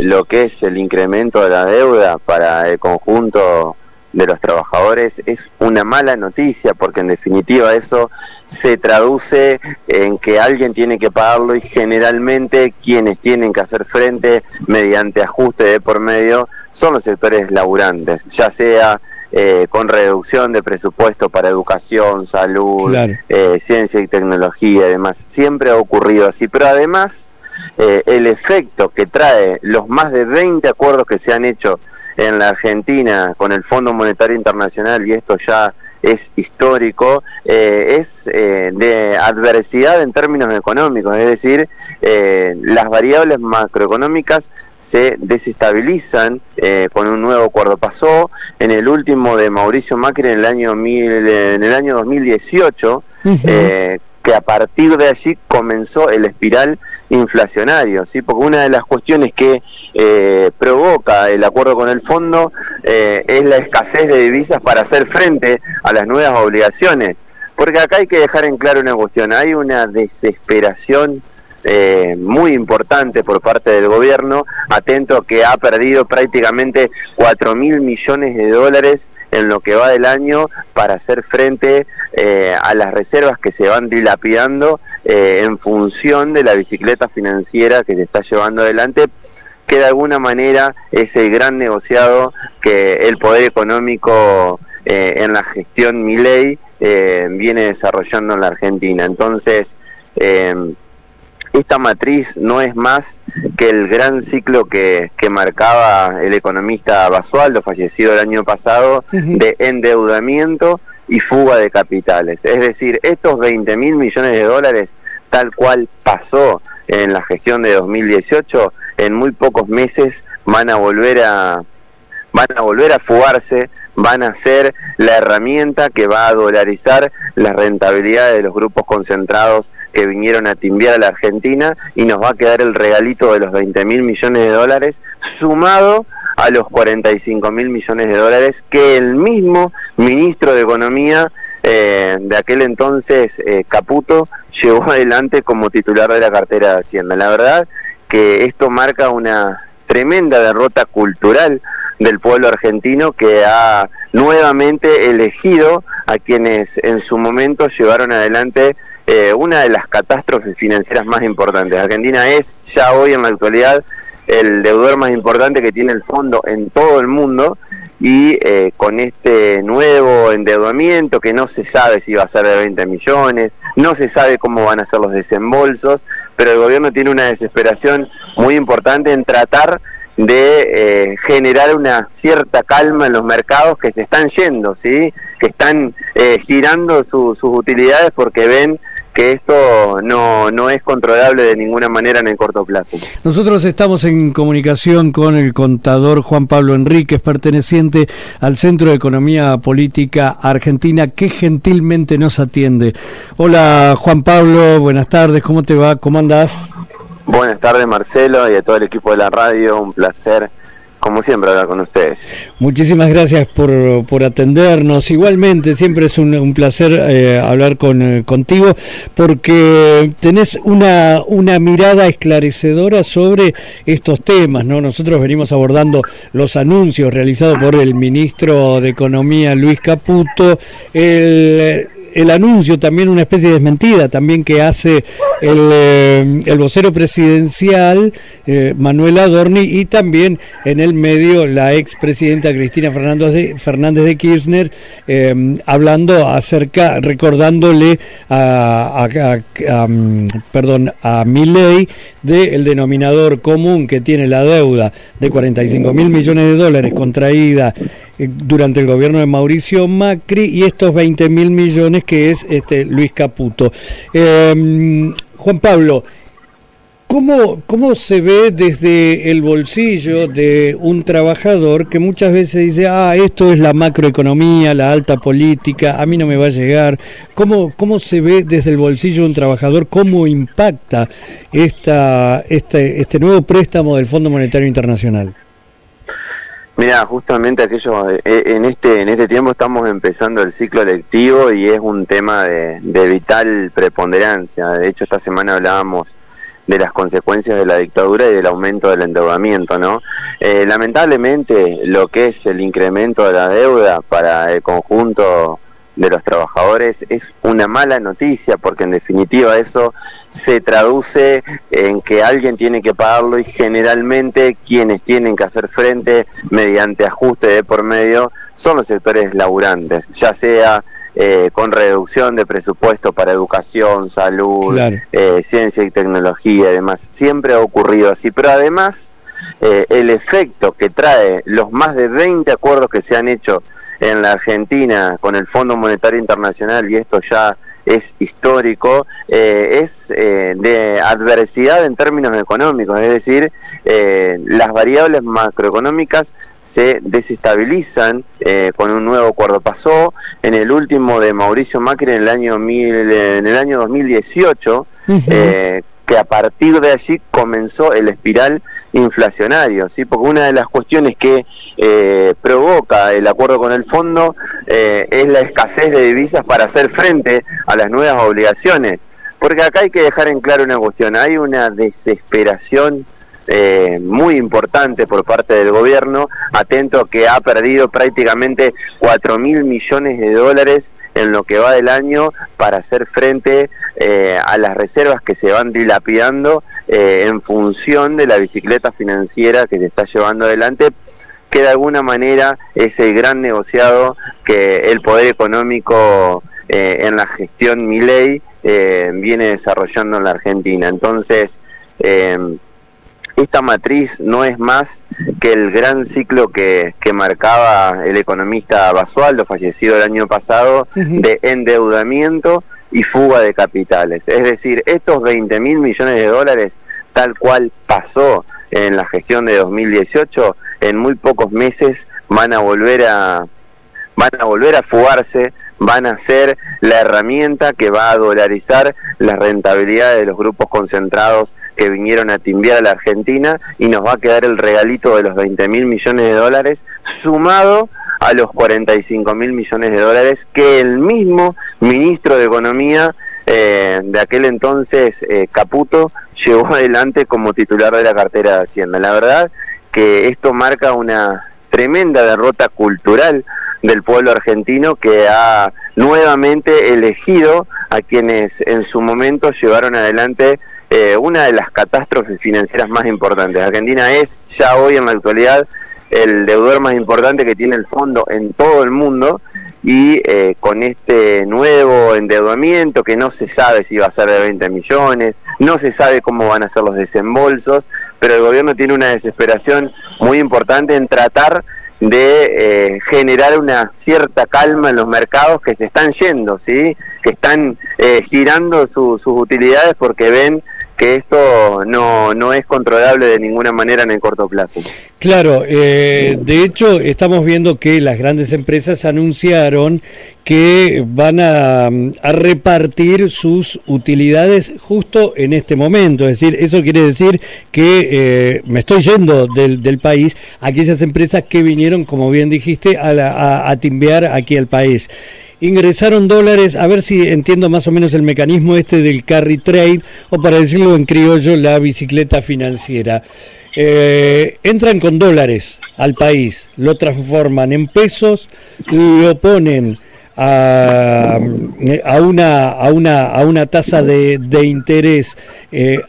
lo que es el incremento de la deuda para el conjunto de los trabajadores es una mala noticia, porque en definitiva eso se traduce en que alguien tiene que pagarlo, y generalmente quienes tienen que hacer frente mediante ajuste de por medio son los sectores laburantes, ya sea con reducción de presupuesto para educación, salud, claro, ciencia y tecnología y demás. Siempre ha ocurrido así, pero además el efecto que trae los más de 20 acuerdos que se han hecho en la Argentina con el Fondo Monetario Internacional, y esto ya es histórico, es de adversidad en términos económicos, es decir, las variables macroeconómicas se desestabilizan con un nuevo acuerdo. Pasó en el último de Mauricio Macri en el año 2018, que a partir de allí comenzó el espiral inflacionario, ¿sí? Porque una de las cuestiones que provoca el acuerdo con el fondo es la escasez de divisas para hacer frente a las nuevas obligaciones, porque acá hay que dejar en claro una cuestión: hay una desesperación muy importante por parte del gobierno, atento a que ha perdido prácticamente 4.000 millones de dólares en lo que va del año para hacer frente a las reservas que se van dilapidando en función de la bicicleta financiera que se está llevando adelante, que de alguna manera es el gran negociado que el poder económico en la gestión Milei viene desarrollando en la Argentina. Entonces, esta matriz no es más que el gran ciclo que marcaba el economista Basualdo, fallecido el año pasado, de endeudamiento y fuga de capitales. Es decir, estos 20.000 millones de dólares, tal cual pasó en la gestión de 2018, en muy pocos meses van a volver a fugarse, van a ser la herramienta que va a dolarizar las rentabilidades de los grupos concentrados que vinieron a timbiar a la Argentina, y nos va a quedar el regalito de los 20.000 millones de dólares sumado a los 45.000 millones de dólares que el mismo ministro de Economía de aquel entonces, Caputo, llevó adelante como titular de la cartera de Hacienda. La verdad que esto marca una tremenda derrota cultural del pueblo argentino, que ha nuevamente elegido a quienes en su momento llevaron adelante una de las catástrofes financieras más importantes. Argentina es ya hoy en la actualidad el deudor más importante que tiene el fondo en todo el mundo, y con este nuevo endeudamiento que no se sabe si va a ser de 20 millones, no se sabe cómo van a ser los desembolsos, pero el gobierno tiene una desesperación muy importante en tratar de generar una cierta calma en los mercados que se están yendo, ¿sí? Que están girando sus utilidades porque ven que esto no es controlable de ninguna manera en el corto plazo. Nosotros estamos en comunicación con el contador Juan Pablo Enríquez, perteneciente al Centro de Economía Política Argentina, que gentilmente nos atiende. Hola Juan Pablo, buenas tardes, ¿cómo te va? ¿Cómo andás? Buenas tardes Marcelo y a todo el equipo de la radio, un placer como siempre hablar con ustedes. Muchísimas gracias por atendernos. Igualmente, siempre es un placer hablar contigo, porque tenés una mirada esclarecedora sobre estos temas, ¿no? Nosotros venimos abordando los anuncios realizados por el ministro de Economía, Luis Caputo, el anuncio, también una especie de desmentida también que hace el vocero presidencial, Manuel Adorni, y también en el medio la expresidenta Cristina Fernández de Kirchner, hablando recordándole a Milei del denominador común que tiene la deuda de 45.000 millones de dólares contraída durante el gobierno de Mauricio Macri, y estos 20.000 millones que es Luis Caputo. Juan Pablo, ¿cómo se ve desde el bolsillo de un trabajador que muchas veces dice, esto es la macroeconomía, la alta política, a mí no me va a llegar? ¿Cómo se ve desde el bolsillo de un trabajador? ¿Cómo impacta este nuevo préstamo del Fondo Monetario Internacional? Mira, justamente en este tiempo estamos empezando el ciclo lectivo y es un tema de vital preponderancia. De hecho, esta semana hablábamos de las consecuencias de la dictadura y del aumento del endeudamiento, ¿no? Lamentablemente, lo que es el incremento de la deuda para el conjunto de los trabajadores es una mala noticia, porque en definitiva eso se traduce en que alguien tiene que pagarlo, y generalmente quienes tienen que hacer frente mediante ajuste de por medio son los sectores laburantes, ya sea con reducción de presupuesto para educación, salud, claro, ciencia y tecnología y demás. Siempre ha ocurrido así, pero además el efecto que trae los más de 20 acuerdos que se han hecho en la Argentina con el Fondo Monetario Internacional, y esto ya es histórico, es de adversidad en términos económicos, es decir, las variables macroeconómicas se desestabilizan con un nuevo acuerdo. Pasó en el último de Mauricio Macri en el año 2018, que a partir de allí comenzó el espiral inflacionario, ¿sí? Porque una de las cuestiones que provoca el acuerdo con el fondo es la escasez de divisas para hacer frente a las nuevas obligaciones, porque acá hay que dejar en claro una cuestión: hay una desesperación muy importante por parte del gobierno, atento que ha perdido prácticamente 4.000 millones de dólares en lo que va del año para hacer frente a las reservas que se van dilapidando en función de la bicicleta financiera que se está llevando adelante, que de alguna manera es el gran negociado que el poder económico en la gestión Milei viene desarrollando en la Argentina. Entonces, esta matriz no es más que el gran ciclo que marcaba el economista Basualdo, fallecido el año pasado, de endeudamiento y fuga de capitales. Es decir, estos 20.000 millones de dólares, tal cual pasó en la gestión de 2018, en muy pocos meses van a volver a fugarse, van a ser la herramienta que va a dolarizar las rentabilidades de los grupos concentrados que vinieron a timbiar a la Argentina, y nos va a quedar el regalito de los 20.000 millones de dólares, sumado a los 45.000 millones de dólares que el mismo ministro de Economía de aquel entonces, Caputo, llevó adelante como titular de la cartera de Hacienda. La verdad que esto marca una tremenda derrota cultural del pueblo argentino, que ha nuevamente elegido a quienes en su momento llevaron adelante una de las catástrofes financieras más importantes. Argentina es ya hoy en la actualidad el deudor más importante que tiene el fondo en todo el mundo, y con este nuevo endeudamiento que no se sabe si va a ser de 20 millones, no se sabe cómo van a ser los desembolsos, pero el gobierno tiene una desesperación muy importante en tratar de generar una cierta calma en los mercados que se están yendo, ¿sí? Que están girando sus utilidades porque ven que esto no es controlable de ninguna manera en el corto plazo. Claro, de hecho estamos viendo que las grandes empresas anunciaron que van a repartir sus utilidades justo en este momento. Es decir, eso quiere decir que me estoy yendo del país, aquellas empresas que vinieron, como bien dijiste, a timbear aquí al país. Ingresaron dólares, a ver si entiendo más o menos el mecanismo este del carry trade, o para decirlo en criollo, la bicicleta financiera. Entran con dólares al país, lo transforman en pesos, lo ponen a una tasa de interés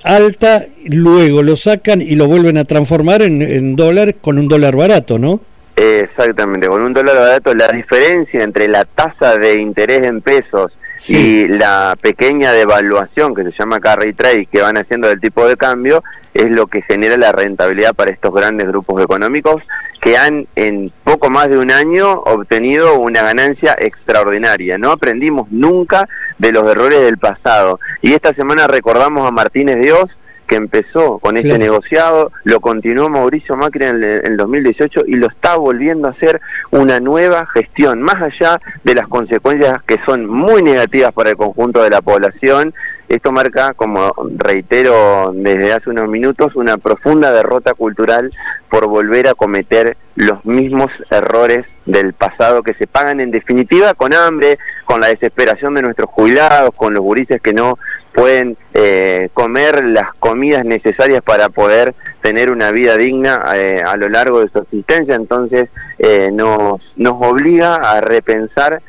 alta, luego lo sacan y lo vuelven a transformar en dólar, con un dólar barato, ¿no? Exactamente, con un dólar barato. La diferencia entre la tasa de interés en pesos y la pequeña devaluación que se llama carry trade que van haciendo del tipo de cambio es lo que genera la rentabilidad para estos grandes grupos económicos, que han en poco más de un año obtenido una ganancia extraordinaria. No aprendimos nunca de los errores del pasado, y esta semana recordamos a Martínez de Oz, que empezó con este negociado, lo continuó Mauricio Macri en el 2018 y lo está volviendo a hacer una nueva gestión, más allá de las consecuencias que son muy negativas para el conjunto de la población. Esto marca, como reitero desde hace unos minutos, una profunda derrota cultural por volver a cometer los mismos errores del pasado, que se pagan en definitiva con hambre, con la desesperación de nuestros jubilados, con los gurises que no pueden comer las comidas necesarias para poder tener una vida digna a lo largo de su existencia. Entonces nos obliga a repensar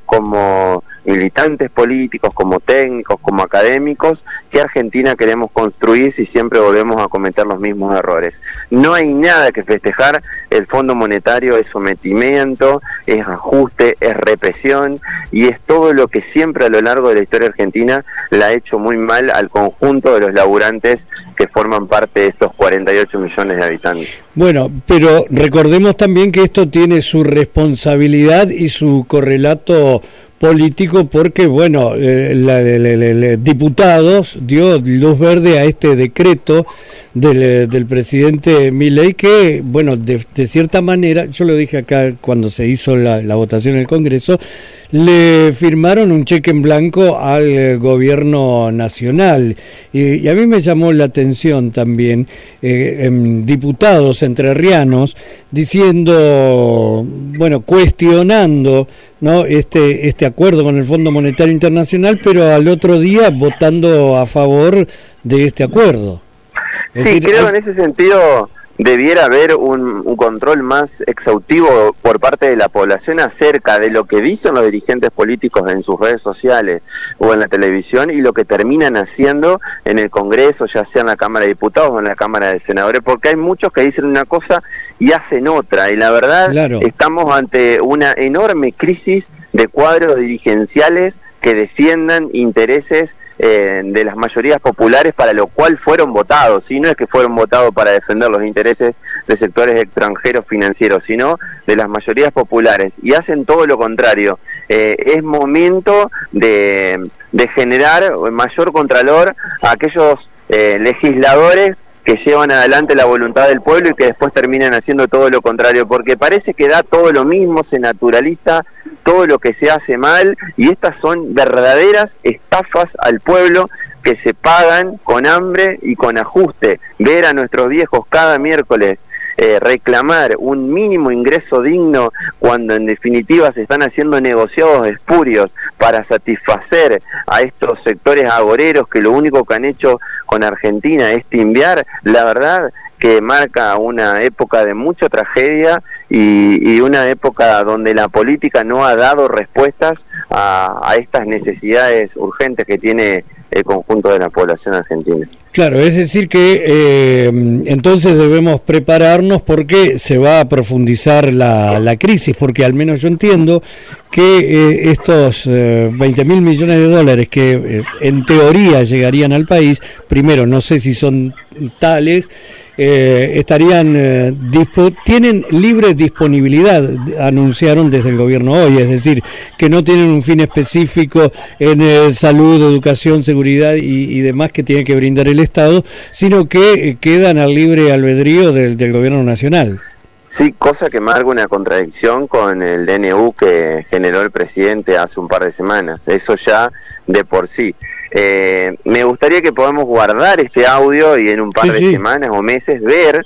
como militantes políticos, como técnicos, como académicos, qué Argentina queremos construir si siempre volvemos a cometer los mismos errores. No hay nada que festejar, el Fondo Monetario es sometimiento, es ajuste, es represión, y es todo lo que siempre a lo largo de la historia argentina la ha hecho muy mal al conjunto de los laburantes que forman parte de estos 48 millones de habitantes. Bueno, pero recordemos también que esto tiene su responsabilidad y su correlato político, porque bueno, diputados dio luz verde a este decreto del presidente Milei, que bueno, de cierta manera, yo lo dije acá cuando se hizo la votación en el Congreso, le firmaron un cheque en blanco al gobierno nacional, y a mí me llamó la atención también diputados entrerrianos diciendo, bueno, cuestionando, ¿no?, este acuerdo con el Fondo Monetario Internacional, pero al otro día votando a favor de este acuerdo. Es sí, decir, creo en ese sentido debiera haber un control más exhaustivo por parte de la población acerca de lo que dicen los dirigentes políticos en sus redes sociales o en la televisión y lo que terminan haciendo en el Congreso, ya sea en la Cámara de Diputados o en la Cámara de Senadores, porque hay muchos que dicen una cosa y hacen otra, y la verdad, claro, estamos ante una enorme crisis de cuadros dirigenciales que defiendan intereses de las mayorías populares para lo cual fueron votados, y no es que fueron votados para defender los intereses de sectores extranjeros financieros, sino de las mayorías populares, y hacen todo lo contrario. Es momento de generar mayor contralor a aquellos legisladores que llevan adelante la voluntad del pueblo y que después terminan haciendo todo lo contrario, porque parece que da todo lo mismo, se naturaliza todo lo que se hace mal, y estas son verdaderas estafas al pueblo que se pagan con hambre y con ajuste. Ver a nuestros viejos cada miércoles reclamar un mínimo ingreso digno cuando en definitiva se están haciendo negociados espurios para satisfacer a estos sectores agoreros que lo único que han hecho con Argentina es timbiar, la verdad que marca una época de mucha tragedia y una época donde la política no ha dado respuestas a estas necesidades urgentes que tiene el conjunto de la población argentina. Claro, es decir que entonces debemos prepararnos porque se va a profundizar la crisis, porque al menos yo entiendo que estos 20.000 millones de dólares que en teoría llegarían al país, primero no sé si son tales, estarían tienen libre disponibilidad, anunciaron desde el gobierno hoy, es decir, que no tienen un fin específico en salud, educación, seguridad y demás que tiene que brindar el Estado, sino que quedan al libre albedrío del gobierno nacional. Sí, cosa que marca una contradicción con el DNU que generó el presidente hace un par de semanas, eso ya de por sí. Me gustaría que podamos guardar este audio y en un par de semanas o meses ver,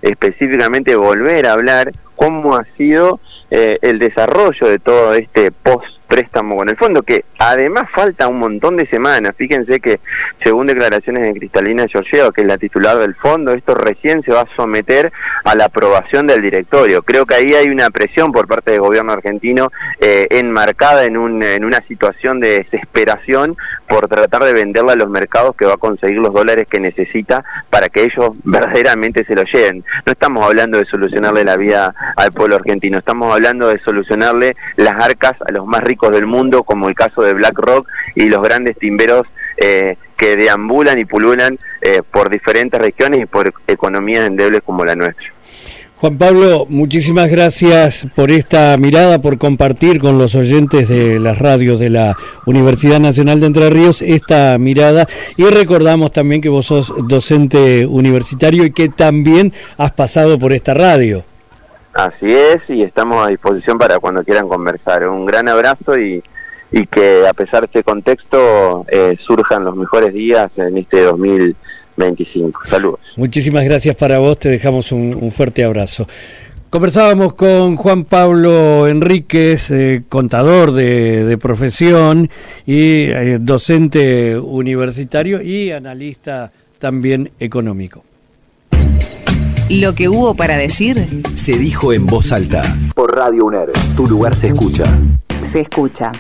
específicamente volver a hablar cómo ha sido el desarrollo de todo este post-préstamo con el fondo, que además falta un montón de semanas. Fíjense que según declaraciones de Cristalina Georgieva, que es la titular del fondo, esto recién se va a someter a la aprobación del directorio. Creo que ahí hay una presión por parte del gobierno argentino enmarcada en una situación de desesperación por tratar de venderle a los mercados que va a conseguir los dólares que necesita para que ellos verdaderamente se lo lleven. No estamos hablando de solucionarle la vida al pueblo argentino, estamos hablando de solucionarle las arcas a los más ricos del mundo, como el caso de BlackRock y los grandes timberos que deambulan y pululan por diferentes regiones y por economías endebles como la nuestra. Juan Pablo, muchísimas gracias por esta mirada, por compartir con los oyentes de las radios de la Universidad Nacional de Entre Ríos esta mirada, y recordamos también que vos sos docente universitario y que también has pasado por esta radio. Así es, y estamos a disposición para cuando quieran conversar. Un gran abrazo y que a pesar de este contexto surjan los mejores días en este 2025. Saludos. Muchísimas gracias para vos, te dejamos un fuerte abrazo. Conversábamos con Juan Pablo Enríquez, contador de profesión y docente universitario y analista también económico. Lo que hubo para decir se dijo en voz alta. Por Radio UNER, tu lugar se escucha. Se escucha.